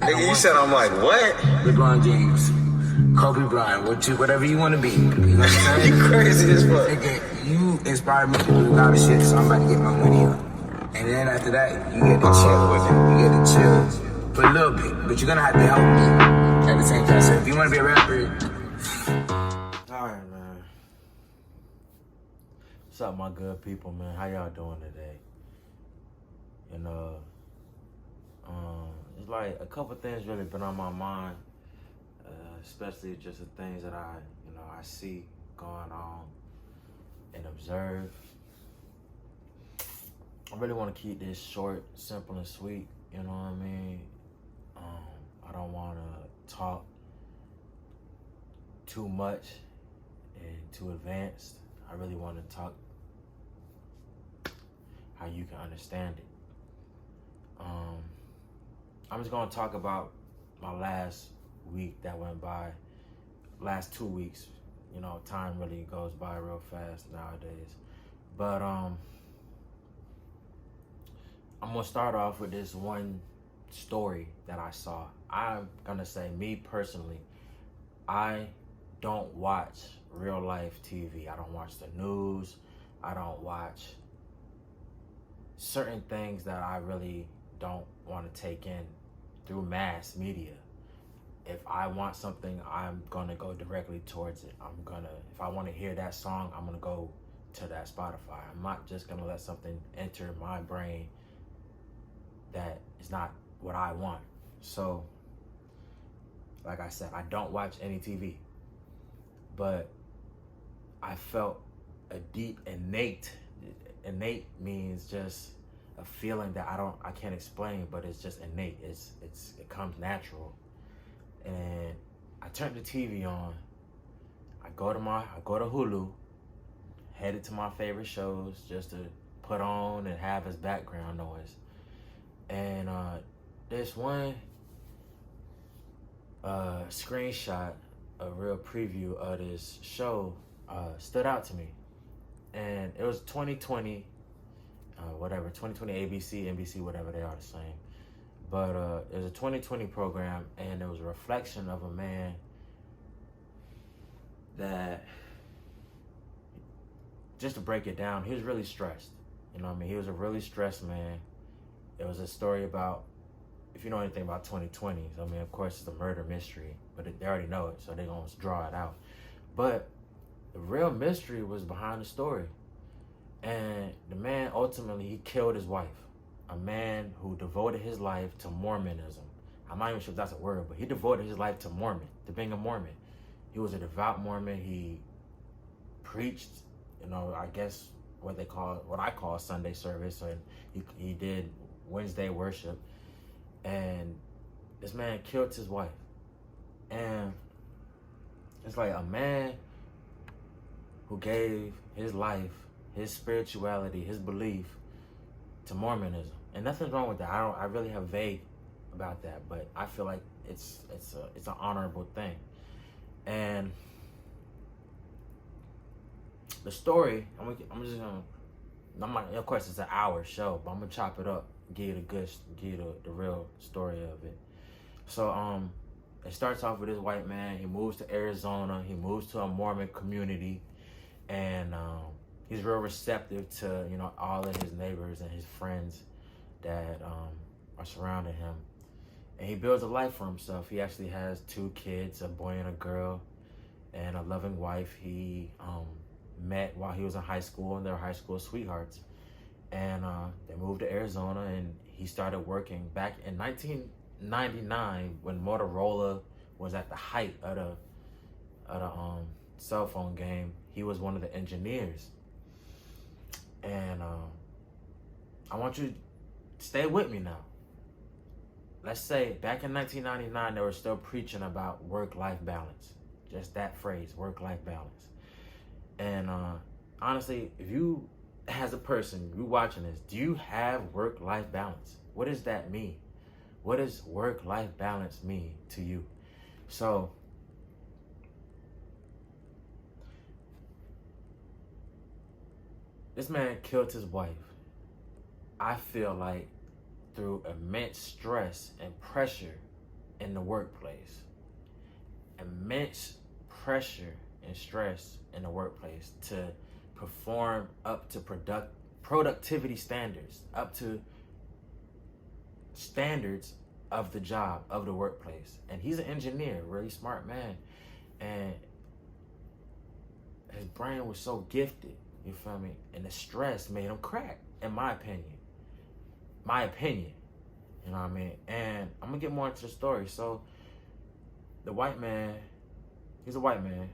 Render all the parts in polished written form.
Nigga, you said I'm like, what? LeBron James, Kobe Bryant, whatever you want to be. You know what I'm saying? You crazy as fuck. Nigga, you inspired me to do a lot of shit, so I'm about to get my money up. And then after that, you get to chill with it. You get to chill for a little bit, but you're gonna have to help me at the same time. So if you want to be a rapper, alright, man. What's up, my good people, man? How y'all doing today? And it's like a couple things really been on my mind, especially just the things that I see going on and observe. I really want to keep this short, simple, and sweet. You know what I mean? I don't want to talk too much and too advanced. I really want to talk how you can understand it. I'm just gonna talk about my last week that went by, last 2 weeks. You know, time really goes by real fast nowadays. But I'm gonna start off with this one story that I saw. I'm gonna say, me personally, I don't watch real life TV. I don't watch the news. I don't watch certain things that I really don't want to take in through mass media. If I want something, I'm gonna go directly towards it. If I want to hear that song, I'm gonna go to that Spotify. I'm not just gonna let something enter my brain that is not what I want. So, like I said, I don't watch any TV, but I felt a deep innate means just a feeling that I can't explain, but it's just innate. It comes natural. And I turned the TV on. I go to Hulu, headed to my favorite shows just to put on and have as background noise. And this one screenshot, a real preview of this show stood out to me. And it was 2020, 2020 ABC, NBC, whatever, they are the same. But it was a 2020 program, and it was a reflection of a man that, just to break it down, he was really stressed. You know what I mean? He was a really stressed man. It was a story about, if you know anything about 2020s, I mean, of course, it's a murder mystery, but they already know it, so they're going to draw it out. But the real mystery was behind the story. And the man, ultimately, he killed his wife. A man who devoted his life to Mormonism. I'm not even sure if that's a word, but he devoted his life to being a Mormon. He was a devout Mormon. He preached, I guess what I call Sunday service, and he did Wednesday worship. And this man killed his wife. And it's like a man who gave his life, his spirituality, his belief to Mormonism. And nothing's wrong with that. I really have vague about that, but I feel like it's an honorable thing. And the story, of course it's an hour show, but I'm gonna chop it up, give you the real story of it. So it starts off with this white man. He moves to Arizona. He moves to a Mormon community, and he's real receptive to all of his neighbors and his friends that are surrounding him. And he builds a life for himself. He actually has 2 kids, a boy and a girl, and a loving wife he met while he was in high school, and they were high school sweethearts. And they moved to Arizona, and he started working back in 1999 when Motorola was at the height of the cell phone game. He was one of the engineers. And I want you to stay with me now. Let's say back in 1999, they were still preaching about work-life balance. Just that phrase, work-life balance. And honestly, if you, as a person, you watching this, do you have work-life balance? What does that mean? What does work-life balance mean to you? So, this man killed his wife. I feel like through immense stress and pressure in the workplace. Immense pressure and stress in the workplace to perform up to productivity standards, up to standards of the job, of the workplace. And he's an engineer, really smart man. And his brain was so gifted, you feel me? And the stress made him crack, in my opinion. My opinion, you know what I mean? And I'm gonna get more into the story. So the white man, he's a white man.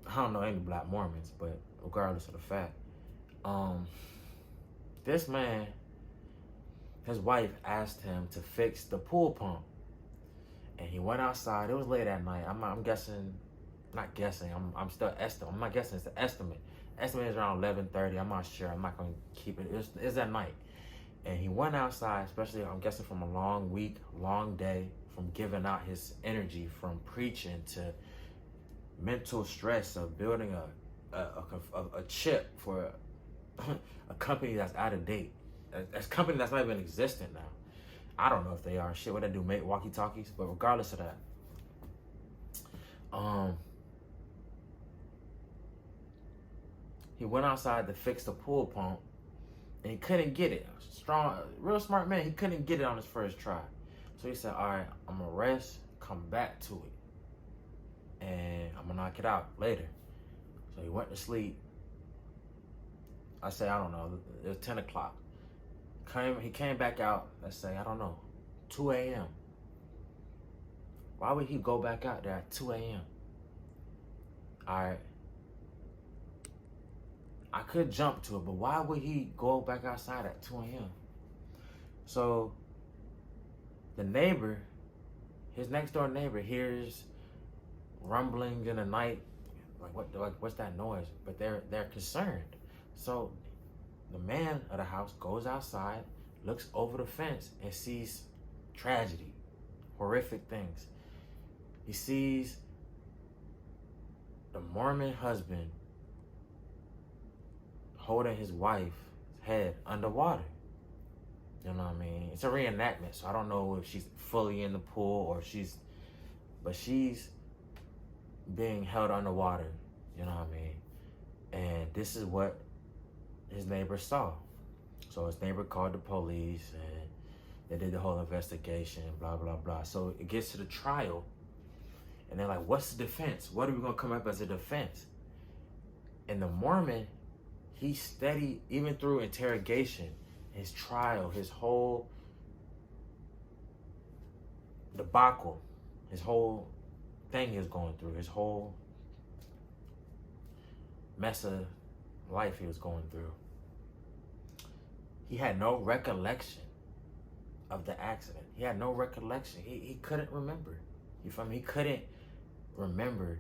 I don't know any black Mormons, but regardless of the fact, this man, his wife asked him to fix the pool pump. And he went outside. It was late at night. I'm guessing, not guessing, I'm still estimating. I'm not guessing, it's the estimate. Estimate is around 11:30. I'm not sure. I'm not going to keep it. It's at night. And he went outside, especially, I'm guessing, from a long week, long day, from giving out his energy, from preaching to mental stress of building a chip for a company that's out of date. A company that's not even existent now. I don't know if they are. Shit, what they do, make walkie-talkies? But regardless of that, he went outside to fix the pool pump, and he couldn't get it. Strong, real smart man. He couldn't get it on his first try. So he said, all right, I'm going to rest, come back to it, and I'm going to knock it out later. So he went to sleep. I say, I don't know, it was 10 o'clock. He came back out, let's say, I don't know, 2 a.m. Why would he go back out there at 2 a.m.? All right. I could jump to it, but why would he go back outside at 2 a.m.? So the neighbor, his next door neighbor, hears rumbling in the night. What's that noise? But they're concerned. So the man of the house goes outside, looks over the fence, and sees tragedy, horrific things. He sees the Mormon husband holding his wife's head underwater. You know what I mean? It's a reenactment, so I don't know if she's fully in the pool or she's being held underwater. You know what I mean? And this is what his neighbor saw. So his neighbor called the police, and they did the whole investigation, blah, blah, blah. So it gets to the trial, and they're like, what's the defense? What are we going to come up as a defense? And the Mormon, he steady, even through interrogation, his trial, his whole debacle, his whole thing he was going through, his whole mess of life he was going through. He had no recollection of the accident. He had no recollection. He couldn't remember. You feel me? He couldn't remember,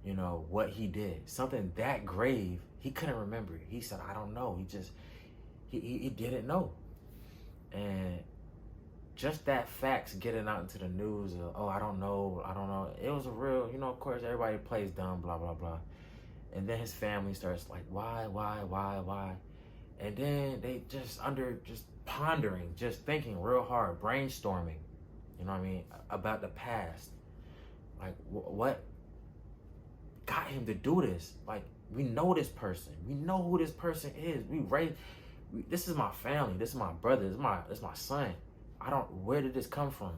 you know, what he did. Something that grave, he couldn't remember. He said, I don't know. He didn't know. And just that facts getting out into the news of, oh, I don't know. It was a real, you know, of course, everybody plays dumb, blah, blah, blah. And then his family starts like, why? And then they just pondering, just thinking real hard, brainstorming, you know what I mean, about the past. Like, what got him to do this? Like, we know this person. We know who this person is. This is my family. This is my brother. This is my son. Where did this come from?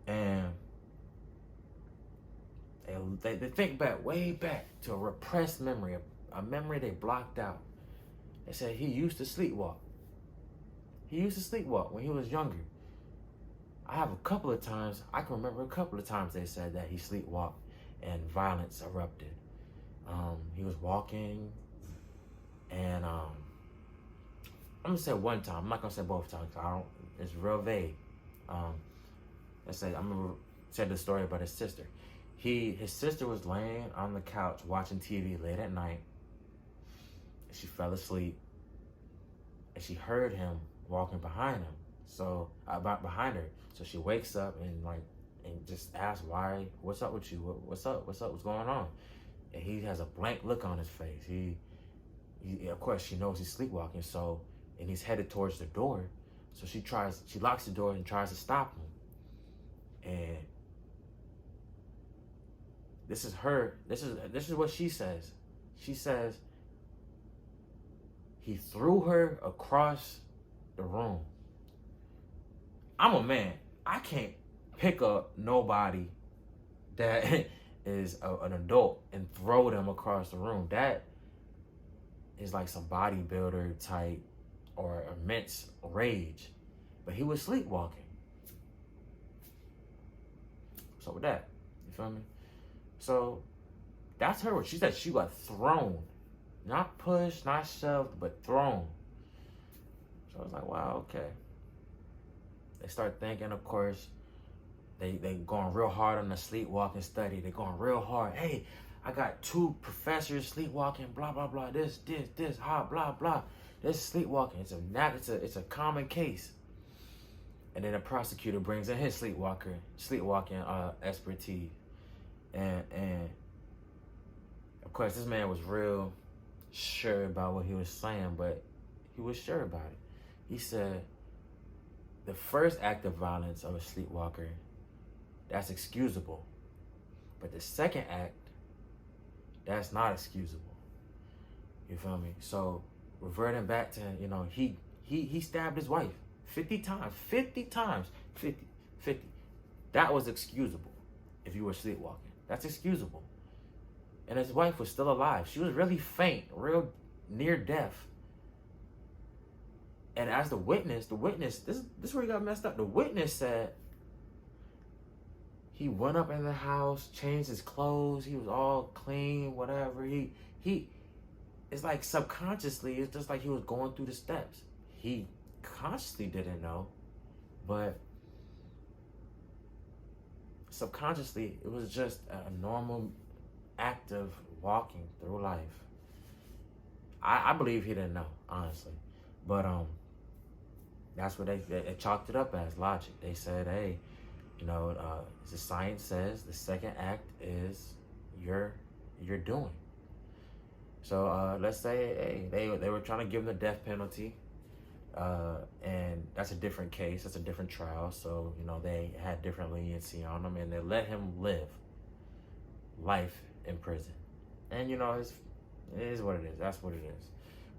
And they think back, way back, to a repressed memory, a memory they blocked out. They said he used to sleepwalk. He used to sleepwalk when he was younger. I can remember a couple of times they said that he sleepwalked and violence erupted. He was walking, and I'm gonna say one time. I'm not gonna say both times. It's real vague. Let's say I'm gonna say the story about his sister. His sister was laying on the couch watching TV late at night. She fell asleep, and she heard him walking behind her. So she wakes up and just asks, why? What's up with you? What's up? What's going on? And he has a blank look on his face. He of course, she knows he's sleepwalking. So, and he's headed towards the door. So she locks the door and tries to stop him. And this is what she says. She says he threw her across the room. I'm a man. I can't pick up nobody that is an adult and throw them across the room. That is like some bodybuilder type or immense rage. But he was sleepwalking. So with that, you feel me? So that's her. She said she got thrown. Not pushed, not shoved, but thrown. So I was like, wow, okay. They start thinking, of course, they going real hard on the sleepwalking study. They going real hard. Hey, I got 2 professors sleepwalking, blah, blah, blah, this, blah, blah. This is sleepwalking. It's a common case. And then the prosecutor brings in his sleepwalking expertise. And of course, this man was real sure about what he was saying, but he was sure about it. He said, the first act of violence of a sleepwalker, that's excusable. But the second act, that's not excusable. You feel me? So reverting back to, he stabbed his wife 50 times. 50. That was excusable if you were sleepwalking. That's excusable. And his wife was still alive. She was really faint, real near death. And as the witness, this is where he got messed up. The witness said he went up in the house, changed his clothes. He was all clean, whatever. It's like subconsciously, it's just like he was going through the steps. He consciously didn't know, but subconsciously, it was just a normal act of walking through life. I believe he didn't know, honestly. But that's what they chalked it up as, logic. They said, hey, the science says the second act is your doing. So let's say, hey, they were trying to give him the death penalty. And that's a different case. That's a different trial. So, they had different leniency on him, and they let him live life in prison. And, it is what it is. That's what it is.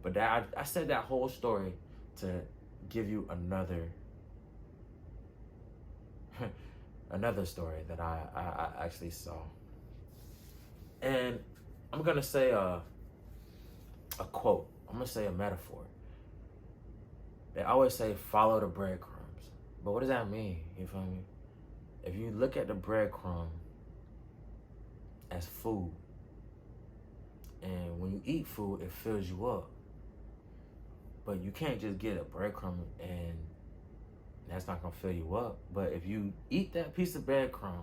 But I said that whole story to give you another story that I actually saw. And I'm going to say a quote. I'm going to say a metaphor. They always say, follow the breadcrumbs. But what does that mean? You feel me? If you look at the breadcrumb as food, and when you eat food, it fills you up. But you can't just get a breadcrumb and that's not gonna fill you up. But if you eat that piece of breadcrumb,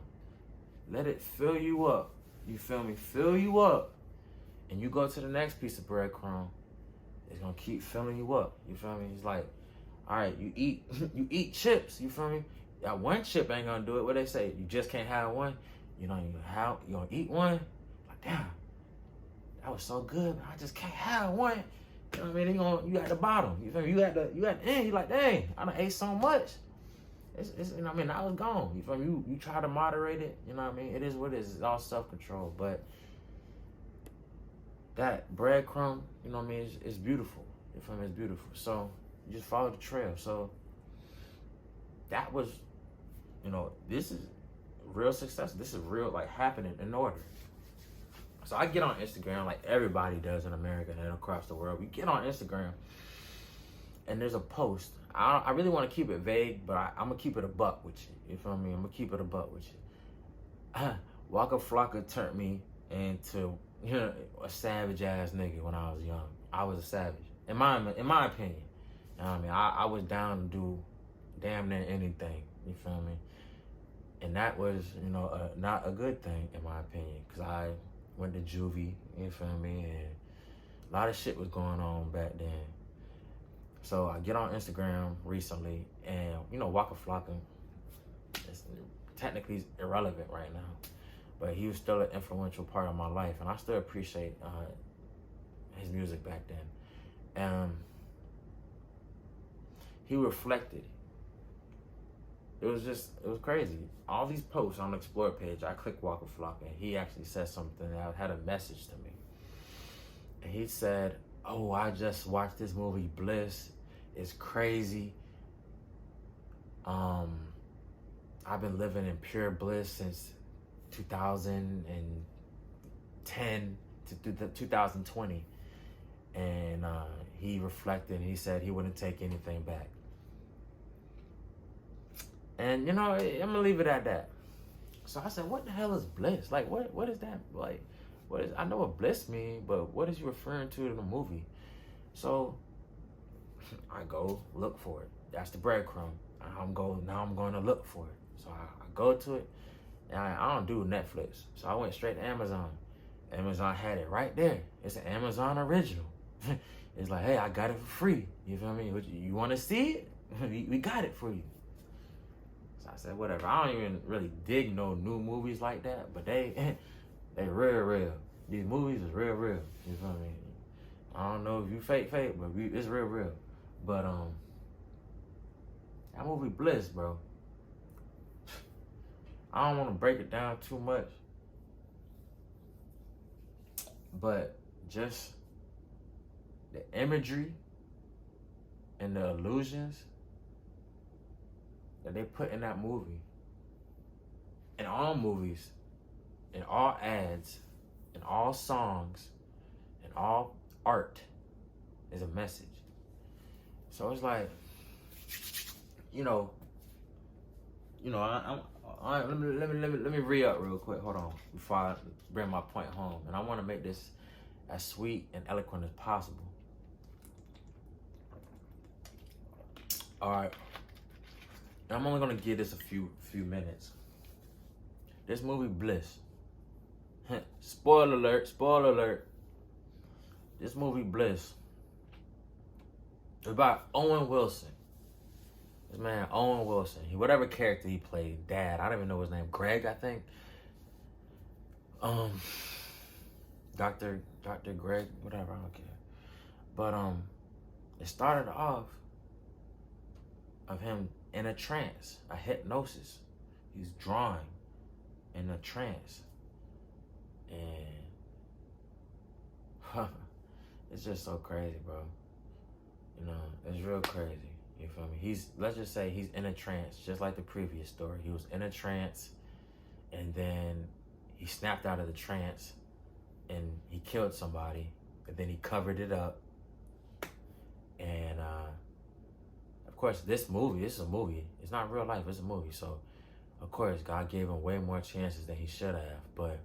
let it fill you up. You feel me? Fill you up. And you go to the next piece of breadcrumb, it's gonna keep filling you up. You feel me? It's like, all right, you eat chips. You feel me? That one chip ain't gonna do it. What they say? You just can't have one. You gonna eat one. Like, damn, that was so good, but I just can't have one. You know what I mean? You at the bottom. You feel me? You at the end. You like, dang, I done ate so much. It's I was gone. You feel me? You try to moderate it. You know what I mean? It is what it is. It's all self-control. But that breadcrumb, you know what I mean? It's beautiful. You feel me? It's beautiful. So you just follow the trail. So that was, this is real success. This is real, like, happening in order. So I get on Instagram like everybody does in America and across the world. We get on Instagram and there's a post. I really want to keep it vague, but I'm going to keep it a buck with you. You feel me? I'm going to keep it a buck with you. Waka Flocka turned me into a savage ass nigga when I was young. I was a savage. In my opinion. You know what I mean? I was down to do damn near anything. You feel me? And that was, not a good thing in my opinion. Because I went to juvie, you feel me? And a lot of shit was going on back then. So I get on Instagram recently and, Waka Flocka is technically irrelevant right now. But he was still an influential part of my life. And I still appreciate his music back then. He reflected it was crazy. All these posts on the Explore page, I click Walker Flock, and he actually said something that had a message to me. And he said, "Oh, I just watched this movie, Bliss. It's crazy. I've been living in pure bliss since 2010 to 2020. And he reflected and he said he wouldn't take anything back. And you know, I'm gonna leave it at that. So I said, what the hell is bliss? Like, what is that? Like, what is? I know what bliss means, but what is you referring to in the movie? So I go look for it. That's the breadcrumb. Now I'm going to look for it. So I go to it, and I don't do Netflix. So I went straight to Amazon. Amazon had it right there. It's an Amazon original. It's like, hey, I got it for free. You feel me? You want to see it? We got it for you. So I said, whatever. I don't even really dig no new movies like that, but they real. These movies is real. You feel me? I don't know if you fake, but it's real. But that movie Bliss, bro. I don't want to break it down too much, but just the imagery and the illusions that they put in that movie, in all movies, in all ads, in all songs, in all art, is a message. So it's like, you know, let me re-up real quick. Hold on, before I bring my point home, and I want to make this as sweet and eloquent as possible. All right, and I'm only gonna give this a few minutes. This movie Bliss. Spoiler alert. This movie Bliss is about Owen Wilson. This man, Owen Wilson. Whatever character he played, Dad. I don't even know his name. Greg, I think. Dr. Greg, whatever, I don't care. But it started off of him in a trance, a hypnosis. He's drawing in a trance. And it's just so crazy, bro. You know, it's real crazy. You feel me? Let's just say he's in a trance, just like the previous story. He was in a trance, and then he snapped out of the trance, and he killed somebody, and then he covered it up. And of course, this is a movie. It's not real life. It's a movie. So, of course, God gave him way more chances than he should have. But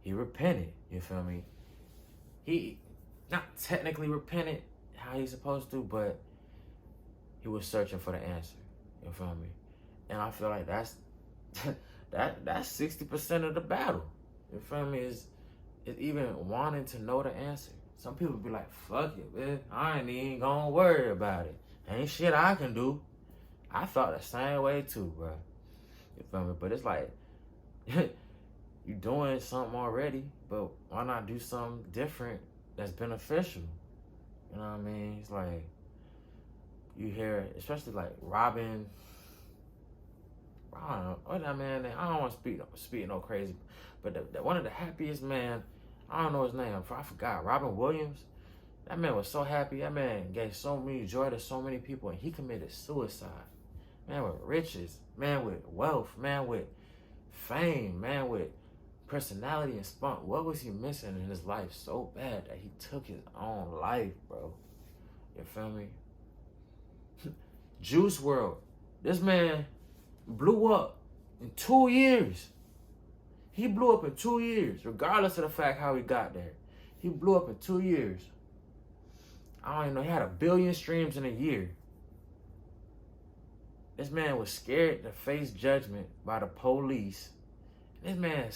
he repented. You feel me? He not technically repented how he's supposed to, but he was searching for the answer. You feel me? And I feel like that's 60% of the battle. You feel me? Is even wanting to know the answer. Some people be like, fuck it, man. I ain't even gonna worry about it. Ain't shit I can do. I thought the same way too, bro. You feel me? But it's like, you doing something already, but why not do something different that's beneficial? You know what I mean? It's like, you hear, especially like Robin, I don't know, what that man name? I don't want to speak no crazy, but one of the happiest man, I don't know his name, I forgot, Robin Williams. That man was so happy. That man gave so many joy to so many people, and he committed suicide. Man with riches, man with wealth, man with fame, man with personality and spunk. What was he missing in his life so bad that he took his own life, bro? You feel me? Juice WRLD. This man blew up in 2 years. He blew up in 2 years, regardless of the fact how he got there. He blew up in 2 years. I don't even know, he had 1 billion streams in a year. This man was scared to face judgment by the police. This man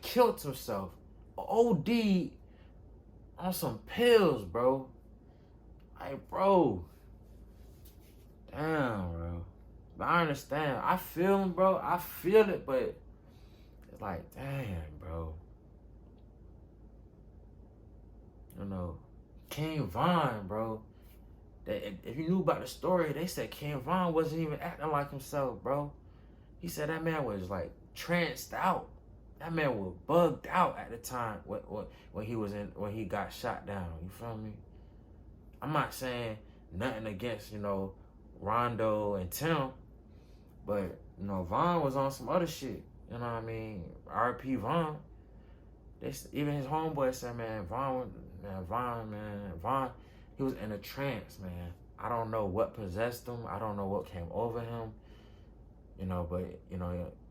killed himself. OD on some pills, bro. Like, bro. Damn, bro. But I understand. I feel him, bro. I feel it, but it's like, damn, bro. You know, King Von, bro. If you knew about the story, they said King Von wasn't even acting like himself, bro. He said that man was like tranced out. That man was bugged out at the time when he got shot down. You feel me? I'm not saying nothing against, Rondo and Tim, but Von was on some other shit. You know what I mean? R.P. Von. Even his homeboy said, man, Von, he was in a trance, man. I don't know what possessed him. I don't know what came over him. But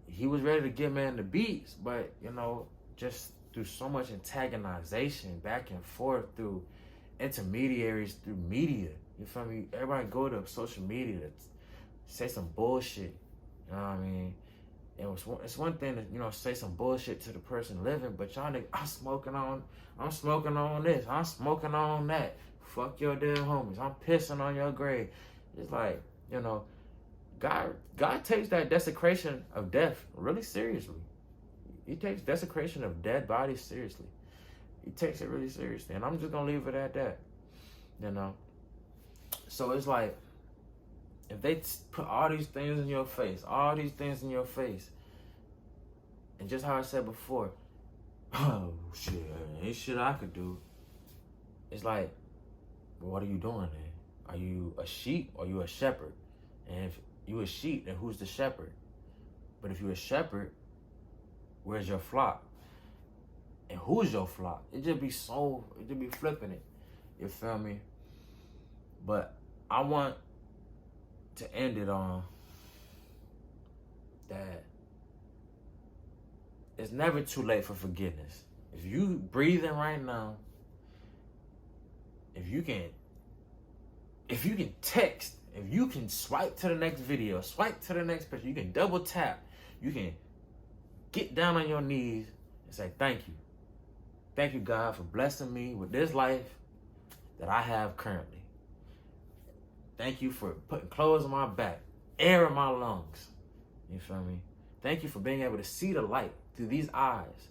he was ready to give man the beats, but just through so much antagonization back and forth through intermediaries, through media. You feel me? Everybody go to social media to say some bullshit. You know what I mean? It's one thing to say some bullshit to the person living, but y'all niggas, I'm smoking on this, I'm smoking on that. Fuck your dead homies. I'm pissing on your grave. It's like God takes that desecration of death really seriously. He takes desecration of dead bodies seriously. He takes it really seriously, and I'm just gonna leave it at that. So it's like, if they put all these things in your face, and just how I said before, oh shit, ain't shit I could do. It's like, well, what are you doing then? Are you a sheep or are you a shepherd? And if you a sheep, then who's the shepherd? But if you a shepherd, where's your flock? And who's your flock? It just be flipping it. You feel me? But I want to end it on that it's never too late for forgiveness. If you breathing right now, if you can text, if you can swipe to the next video, swipe to the next picture, you can double tap, you can get down on your knees and say, thank you. Thank you, God, for blessing me with this life that I have currently. Thank you for putting clothes on my back, air in my lungs. You feel me? Thank you for being able to see the light through these eyes.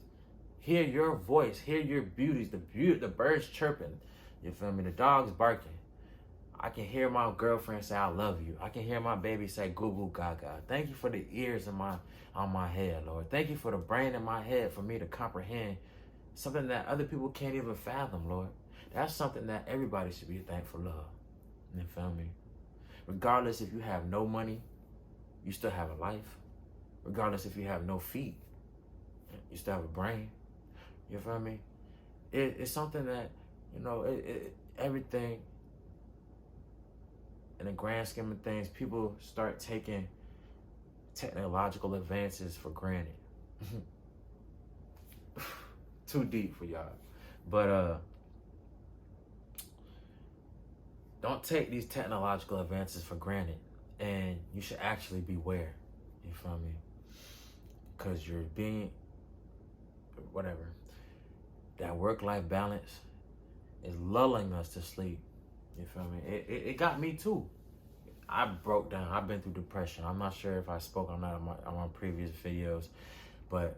Hear your voice, hear your beauties, the birds chirping. You feel me? The dogs barking. I can hear my girlfriend say, I love you. I can hear my baby say, goo goo gaga. Thank you for the ears on my head, Lord. Thank you for the brain in my head for me to comprehend something that other people can't even fathom, Lord. That's something that everybody should be thankful of. You feel me? Regardless if you have no money, you still have a life. Regardless if you have no feet, you still have a brain. You feel me? It's something that, everything, in the grand scheme of things, people start taking technological advances for granted. Too deep for y'all. But don't take these technological advances for granted. And you should actually beware. You feel me? Because you're being, whatever, that work-life balance is lulling us to sleep. You feel me? It got me too. I broke down. I've been through depression. I'm not sure if I spoke on that on my previous videos, but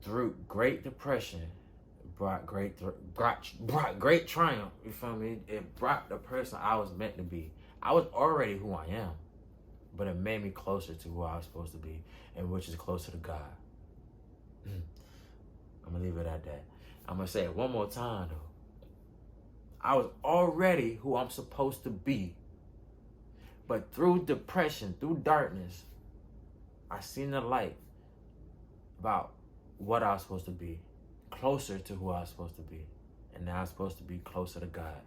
through Great Depression brought great triumph. You feel me? It brought the person I was meant to be. I was already who I am, but it made me closer to who I was supposed to be, and which is closer to God. I'm gonna leave it at that. I'm gonna say it one more time though. I was already who I'm supposed to be, but through depression, through darkness, I seen the light about what I was supposed to be, closer to who I was supposed to be, and now I'm supposed to be closer to God.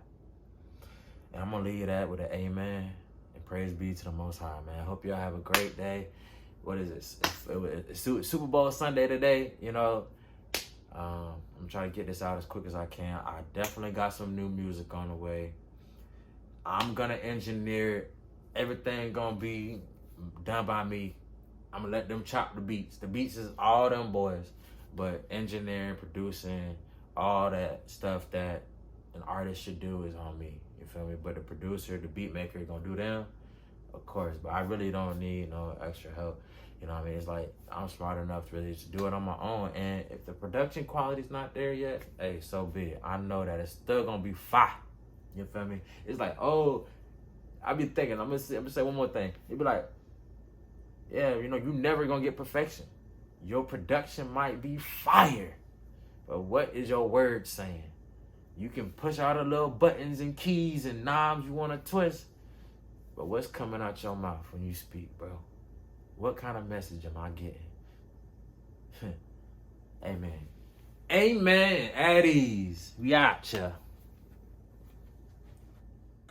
And I'm gonna leave that with an amen and praise be to the Most High, man. I hope y'all have a great day. What is it? It's Super Bowl Sunday today, I'm trying to get this out as quick as I can. I definitely got some new music on the way. I'm gonna engineer it. Everything gonna be done by me. I'm gonna let them chop the beats. The beats is all them boys, but engineering, producing, all that stuff that an artist should do is on me. You feel me? But the producer, the beat maker, gonna do them, of course. But I really don't need no extra help. You know what I mean? It's like, I'm smart enough to really just do it on my own. And if the production quality's not there yet, hey, so be it. I know that it's still gonna be fire. You feel me? It's like, oh, I be thinking, I'm gonna say one more thing. It be like, yeah, you know, you never gonna get perfection. Your production might be fire, but what is your word saying? You can push all the little buttons and keys and knobs you want to twist, but what's coming out your mouth when you speak, bro? What kind of message am I getting? Amen. Amen. At ease. We out ya.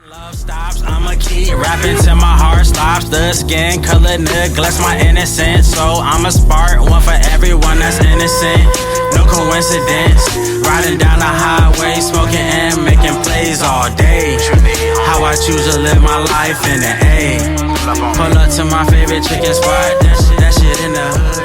Love stops, I'ma keep rapping till my heart stops. The skin color neglects my innocence, so I'ma spark one for everyone that's innocent. No coincidence, riding down the highway, smoking and making plays all day. How I choose to live my life in the A. Pull up to my favorite chicken spot, that shit in the hood.